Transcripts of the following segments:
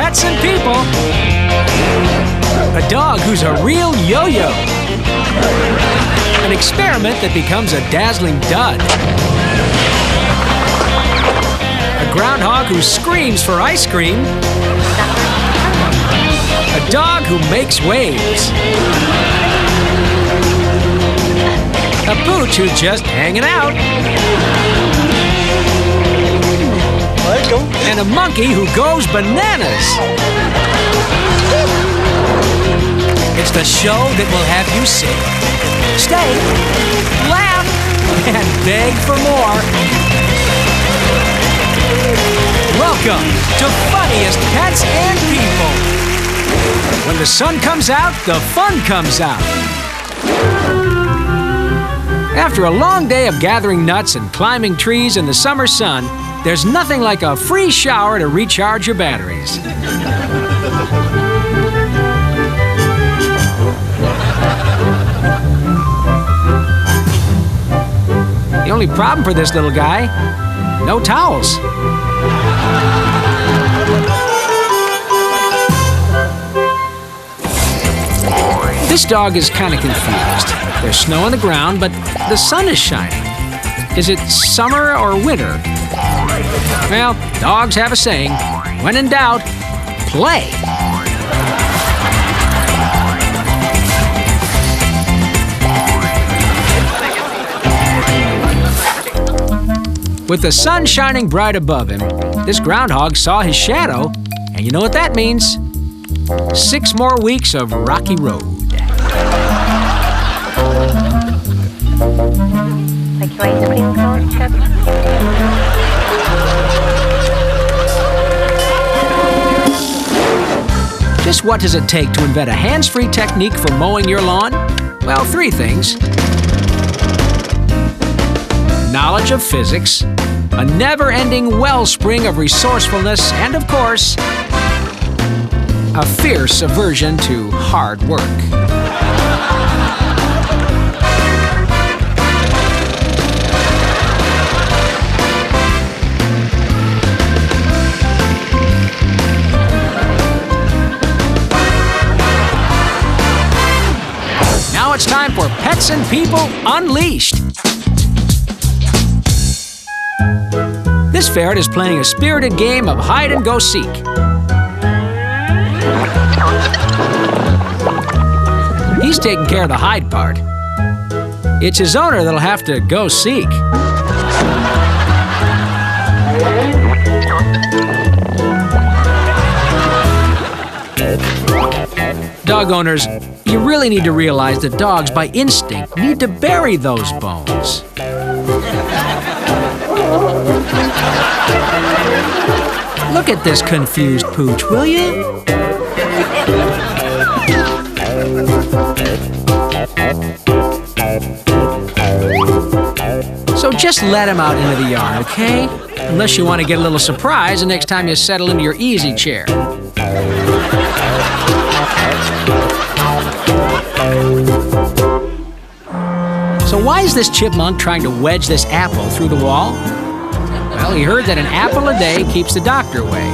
Pets and People. A dog who's a real yo-yo. An experiment that becomes a dazzling dud. A groundhog who screams for ice cream. A dog who makes waves. A pooch who's just hanging out. And a monkey who goes bananas. It's the show that will have you sing, stay, laugh, and beg for more. Welcome to Funniest Pets and People. When the sun comes out, the fun comes out. After a long day of gathering nuts and climbing trees in the summer sun, there's nothing like a free shower to recharge your batteries. The only problem for this little guy, no towels. This dog is kind of confused. There's snow on the ground, but the sun is shining. Is it summer or winter? Well, dogs have a saying, when in doubt, play. With the sun shining bright above him, this groundhog saw his shadow, and you know what that means? 6 more weeks of rocky road. Like your ice cream cone, Chuck? Just what does it take to invent a hands-free technique for mowing your lawn? Well, 3 things. Knowledge of physics, a never-ending wellspring of resourcefulness, and of course, a fierce aversion to hard work. Now it's time for Pets and People Unleashed. This ferret is playing a spirited game of hide-and-go-seek. He's taking care of the hide part. It's his owner that'll have to go seek. Dog owners, you really need to realize that dogs, by instinct, need to bury those bones. Look at this confused pooch, will you? So just let him out into the yard, okay? Unless you want to get a little surprise the next time you settle into your easy chair. So why is this chipmunk trying to wedge this apple through the wall? Well, he heard that an apple a day keeps the doctor away.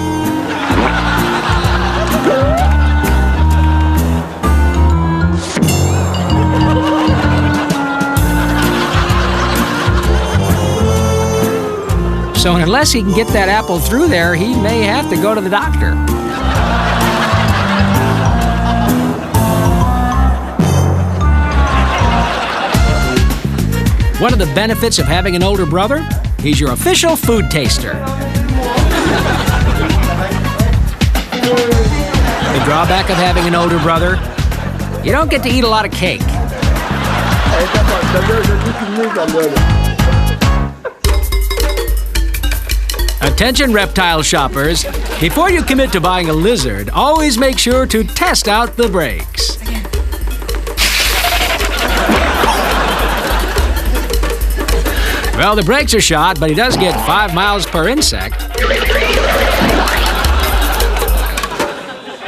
So unless he can get that apple through there, he may have to go to the doctor. One of the benefits of having an older brother? He's your official food taster. The drawback of having an older brother? You don't get to eat a lot of cake. Attention reptile shoppers, before you commit to buying a lizard, always make sure to test out the brakes. Well, the brakes are shot, but he does get 5 miles per insect.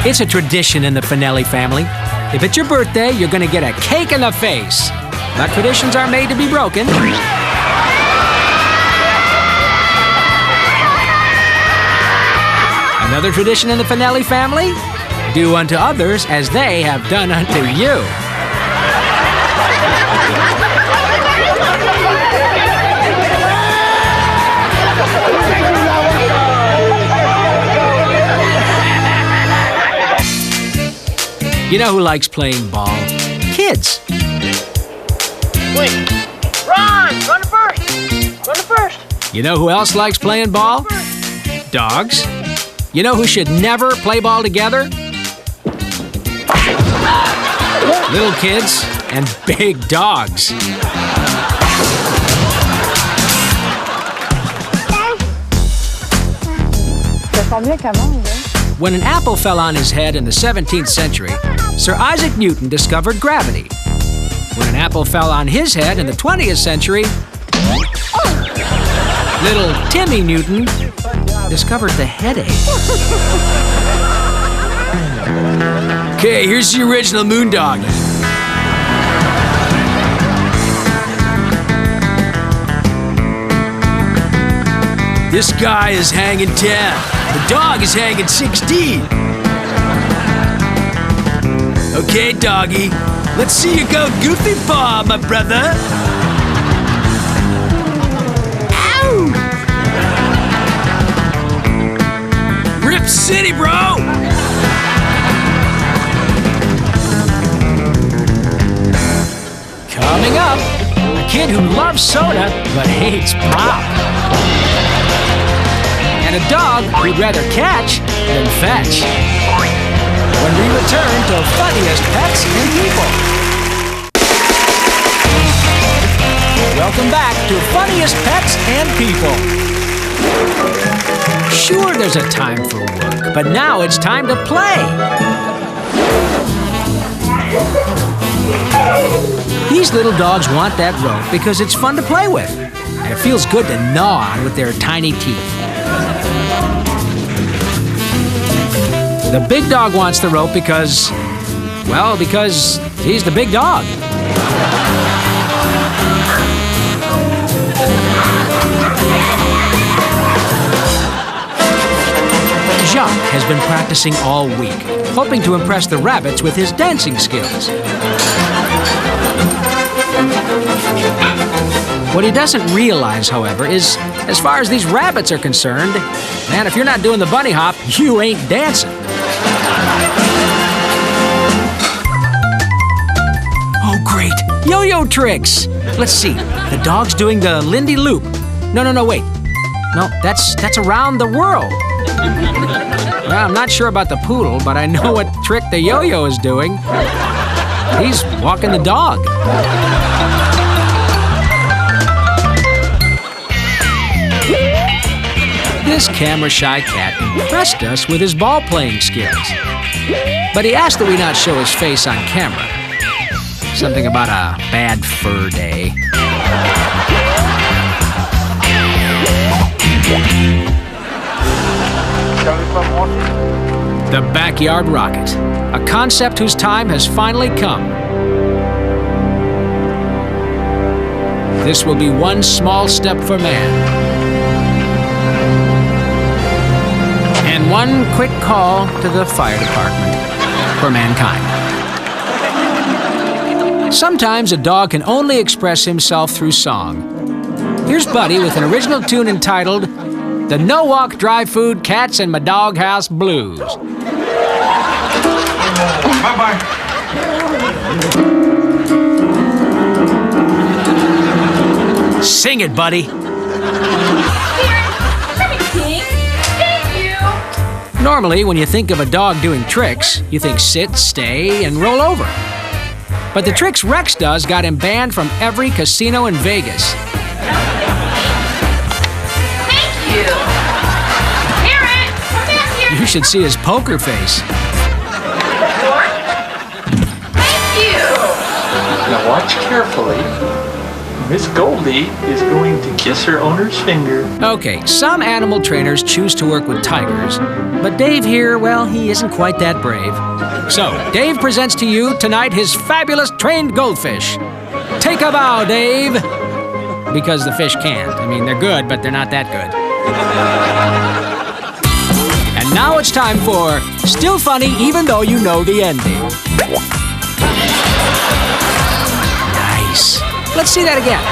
It's a tradition in the Finelli family. If it's your birthday, you're going to get a cake in the face. But traditions are made to be broken. And Another tradition in the Finelli family? Do unto others as they have done unto you. You know who likes playing ball? Kids. Wait. Run! Run to first! Run to first! You know who else likes playing ball? Dogs. You know who should never play ball together? Little kids and big dogs. When an apple fell on his head in the 17th century, Sir Isaac Newton discovered gravity. When an apple fell on his head in the 20th century, little Timmy Newton discovered the headache. Okay, here's the original Moondog. This guy is hanging 10. The dog is hanging 16. Okay, doggy, let's see you go goofy paw, my brother. Ow! Rip City, bro! Coming up, a kid who loves soda but hates pop. And a dog who'd rather catch than fetch. When we return to Funniest Pets and People. Welcome back to Funniest Pets and People. Sure, there's a time for work, but now it's time to play. These little dogs want that rope because it's fun to play with, and it feels good to gnaw on with their tiny teeth. The big dog wants the rope because he's the big dog. Jacques has been practicing all week, hoping to impress the rabbits with his dancing skills. What he doesn't realize, however, is as far as these rabbits are concerned, man, if you're not doing the bunny hop, you ain't dancing. Oh, great. Yo-yo tricks. Let's see. The dog's doing the Lindy Loop. No, wait. No, that's around the world. Well, I'm not sure about the poodle, but I know what trick the yo-yo is doing. He's walking the dog. This camera-shy cat impressed us with his ball-playing skills. But he asked that we not show his face on camera. Something about a bad fur day. The Backyard Rocket, a concept whose time has finally come. This will be one small step for man, and one quick call to the fire department for mankind. Sometimes a dog can only express himself through song. Here's Buddy with an original tune entitled The No Walk Dry Food Cats and My Doghouse Blues. Bye-bye. Sing it, Buddy. Normally, when you think of a dog doing tricks, you think sit, stay, and roll over. But the tricks Rex does got him banned from every casino in Vegas. Thank you. Parrot, come back here. You should see his poker face. Thank you. Now watch carefully. Miss Goldie is going to kiss her owner's finger. Okay, some animal trainers choose to work with tigers, but Dave here, well, he isn't quite that brave. So, Dave presents to you tonight his fabulous trained goldfish. Take a bow, Dave! Because the fish can't. I mean, they're good, but they're not that good. And now it's it's time for Still Funny Even Though You Know the Ending. Nice. Let's see that again.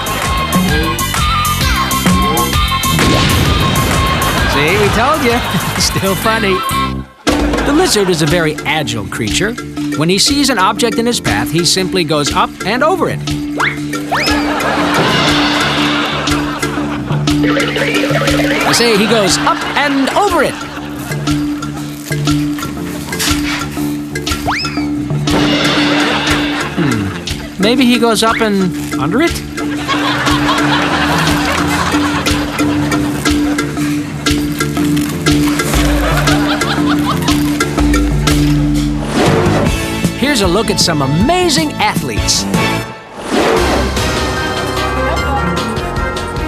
See, we told you. Still funny. The lizard is a very agile creature. When he sees an object in his path, he simply goes up and over it. I say he goes up and over it. Maybe he goes up and under it? Here's a look at some amazing athletes.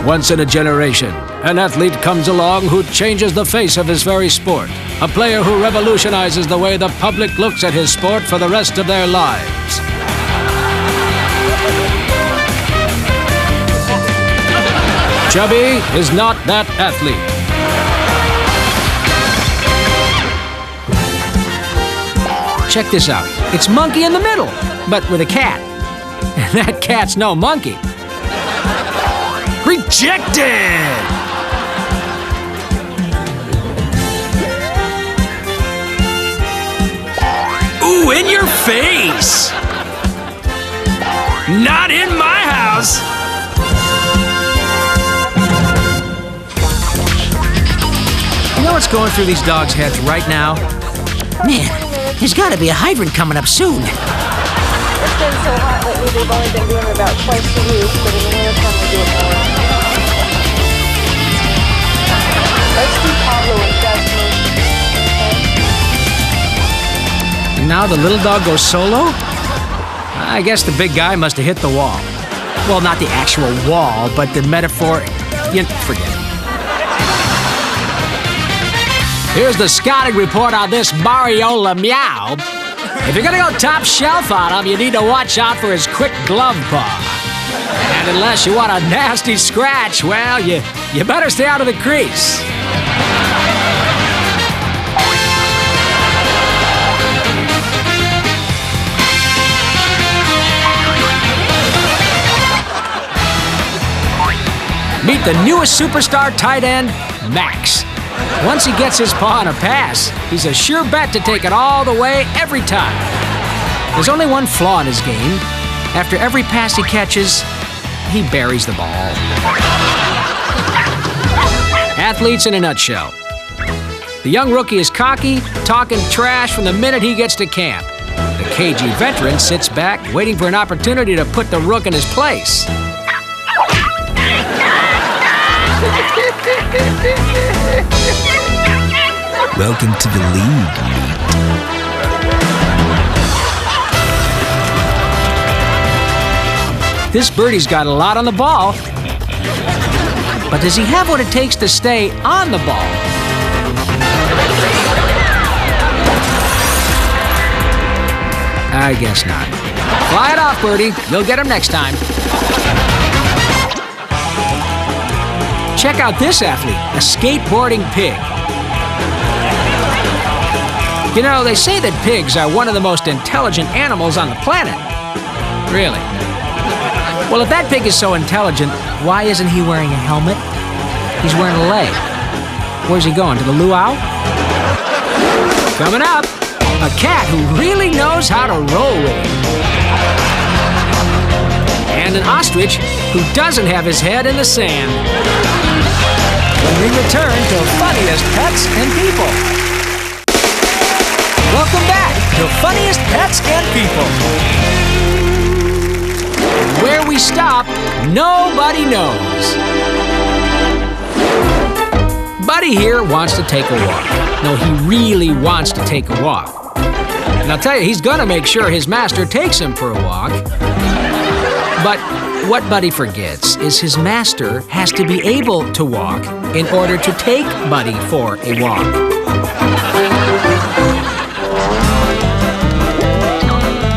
Once in a generation, an athlete comes along who changes the face of his very sport. A player who revolutionizes the way the public looks at his sport for the rest of their lives. Chubby is not that athlete. Check this out. It's Monkey in the middle, but with a cat. And that cat's no monkey. Rejected! Ooh, in your face! Not in my house! You know what's going through these dogs' heads right now? Man, there's gotta be a hydrant coming up soon. It's been so hot lately, they've only been doing it about twice a week, but in the wintertime we do it more. Let's do Pablo and Gus most. And now the little dog goes solo? I guess the big guy must have hit the wall. Well, not the actual wall, but the metaphor. Forget it. Here's the scouting report on this Mario Lemieux. If you're gonna go top shelf on him, you need to watch out for his quick glove paw. And unless you want a nasty scratch, well, you better stay out of the crease. Meet the newest superstar tight end, Max. Once he gets his paw on a pass, he's a sure bet to take it all the way every time. There's only one flaw in his game. After every pass he catches, he buries the ball. Athletes in a nutshell. The young rookie is cocky, talking trash from the minute he gets to camp. The cagey veteran sits back, waiting for an opportunity to put the rook in his place. Welcome to the league. This birdie's got a lot on the ball. But does he have what it takes to stay on the ball? I guess not. Fly it off, birdie. You'll get him next time. Check out this athlete, a skateboarding pig. You know, they say that pigs are one of the most intelligent animals on the planet. Really? Well, if that pig is so intelligent, why isn't he wearing a helmet? He's wearing a leg. Where's he going, to the luau? Coming up, a cat who really knows how to roll with it. And an ostrich who doesn't have his head in the sand. When we return to Funniest Pets and People. Welcome back to Funniest Pets and People. Where we stop, nobody knows. Buddy here wants to take a walk. No, he really wants to take a walk. And I'll tell you, he's gonna make sure his master takes him for a walk. But what Buddy forgets is his master has to be able to walk in order to take Buddy for a walk.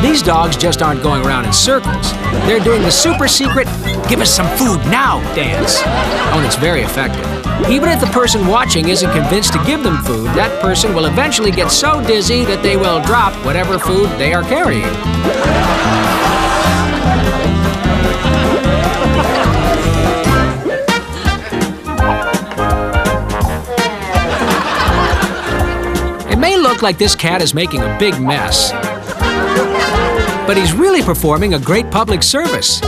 These dogs just aren't going around in circles. They're doing the super secret, give us some food now dance. Oh, and it's very effective. Even if the person watching isn't convinced to give them food, that person will eventually get so dizzy that they will drop whatever food they are carrying. It may look like this cat is making a big mess, but he's really performing a great public service.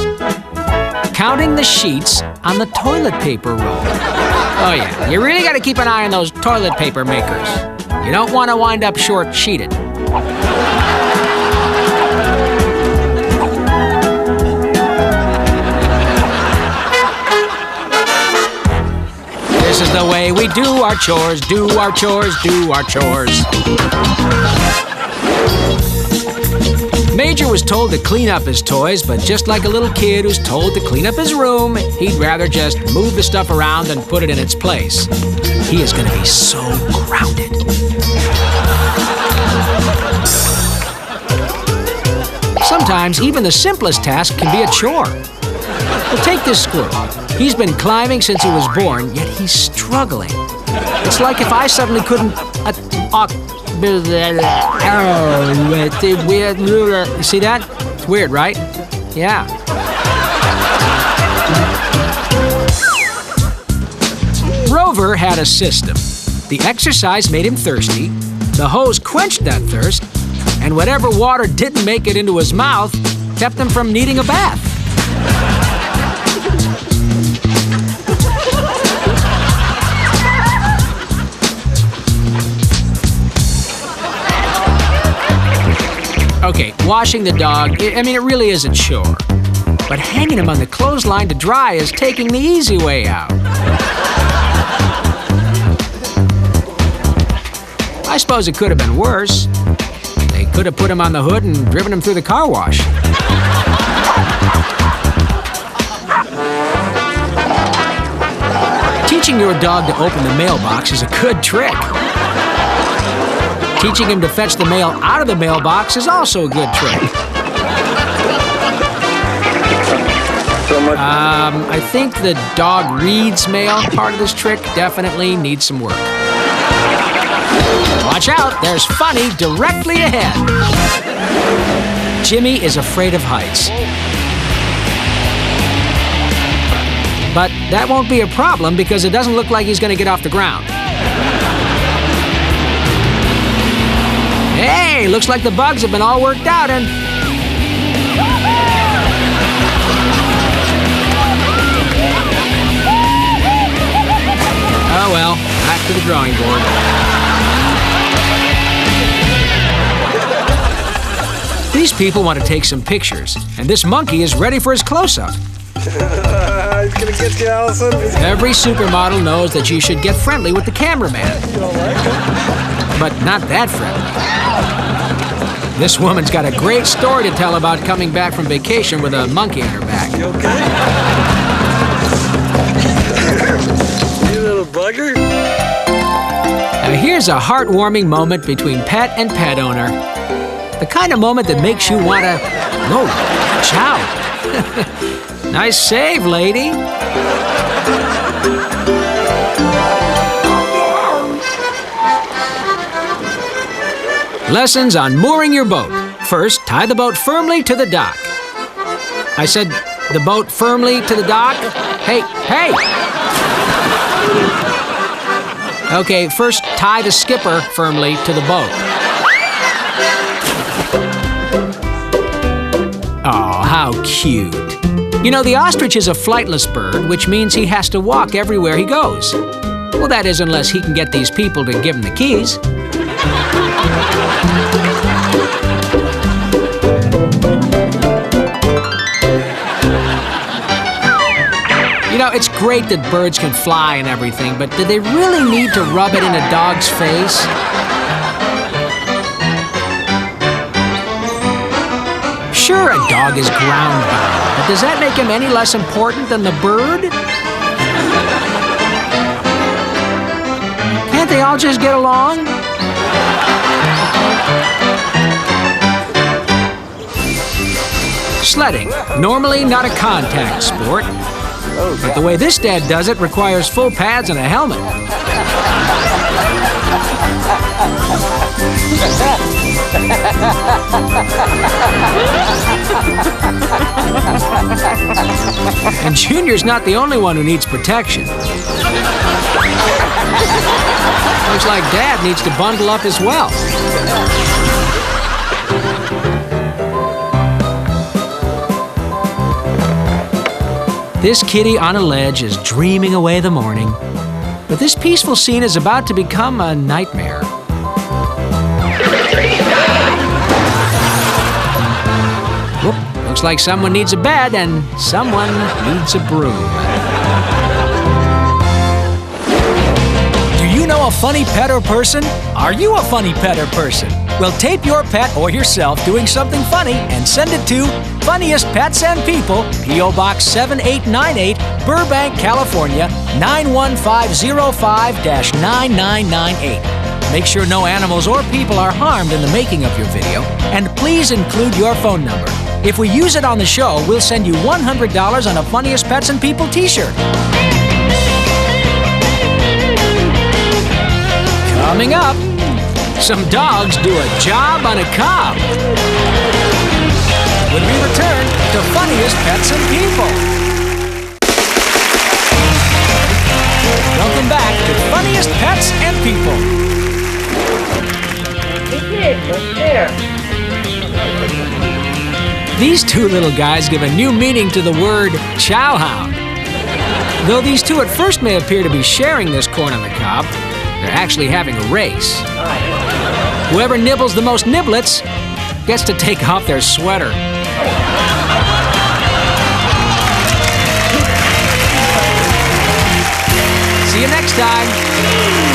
Counting the sheets on the toilet paper roll. Oh yeah, you really gotta keep an eye on those toilet paper makers. You don't want to wind up short-sheeted. This is the way we do our chores, do our chores, do our chores. Major was told to clean up his toys, but just like a little kid who's told to clean up his room, he'd rather just move the stuff around and put it in its place. He is going to be so grounded. Sometimes even the simplest task can be a chore. Well, take this squirrel. He's been climbing since he was born, yet he's struggling. It's like if I suddenly couldn't... You see that? It's weird, right? Yeah. Rover had a system. The exercise made him thirsty, the hose quenched that thirst, and whatever water didn't make it into his mouth kept him from needing a bath. Okay, washing the dog, I mean, it really is a chore. But hanging him on the clothesline to dry is taking the easy way out. I suppose it could have been worse. They could have put him on the hood and driven him through the car wash. Teaching your dog to open the mailbox is a good trick. Teaching him to fetch the mail out of the mailbox is also a good trick. I think the dog reads mail part of this trick definitely needs some work. Watch out, there's funny directly ahead. Jimmy is afraid of heights. But that won't be a problem because it doesn't look like he's going to get off the ground. Hey, looks like the bugs have been all worked out and... Oh well, back to the drawing board. These people want to take some pictures, and this monkey is ready for his close-up. He's gonna get you, Allison. Every supermodel knows that you should get friendly with the cameraman. But not that friendly. This woman's got a great story to tell about coming back from vacation with a monkey on her back. You okay? You little bugger. Now here's a heartwarming moment between pet and pet owner. The kind of moment that makes you want to... Whoa, chow. Nice save, lady. Lessons on mooring your boat. First, tie the boat firmly to the dock. I said the boat firmly to the dock? Hey! Okay, first tie the skipper firmly to the boat. Oh, how cute. You know, the ostrich is a flightless bird, which means he has to walk everywhere he goes. Well, that is unless he can get these people to give him the keys. You know, it's great that birds can fly and everything, but do they really need to rub it in a dog's face? Sure, a dog is ground-bound, but does that make him any less important than the bird? Can't they all just get along? Sledding, normally not a contact sport, But the way this dad does it requires full pads and a helmet. And Junior's not the only one who needs protection. Looks like Dad needs to bundle up as well. This kitty on a ledge is dreaming away the morning. But this peaceful scene is about to become a nightmare. Whoop, looks like someone needs a bed and someone needs a broom. Do you know a funny pet or person? Are you a funny pet or person? Well, tape your pet or yourself doing something funny and send it to Funniest Pets and People, P.O. Box 7898, Burbank, California, 91505-9998. Make sure no animals or people are harmed in the making of your video, and please include your phone number. If we use it on the show, we'll send you $100 on a Funniest Pets and People t-shirt. Coming up, some dogs do a job on a cob. When we return to Funniest Pets and People. Welcome back to Funniest Pets and People. These two little guys give a new meaning to the word chowhound. Though these two at first may appear to be sharing this corn on the cob, they're actually having a race. Whoever nibbles the most niblets gets to take off their sweater. See you next time.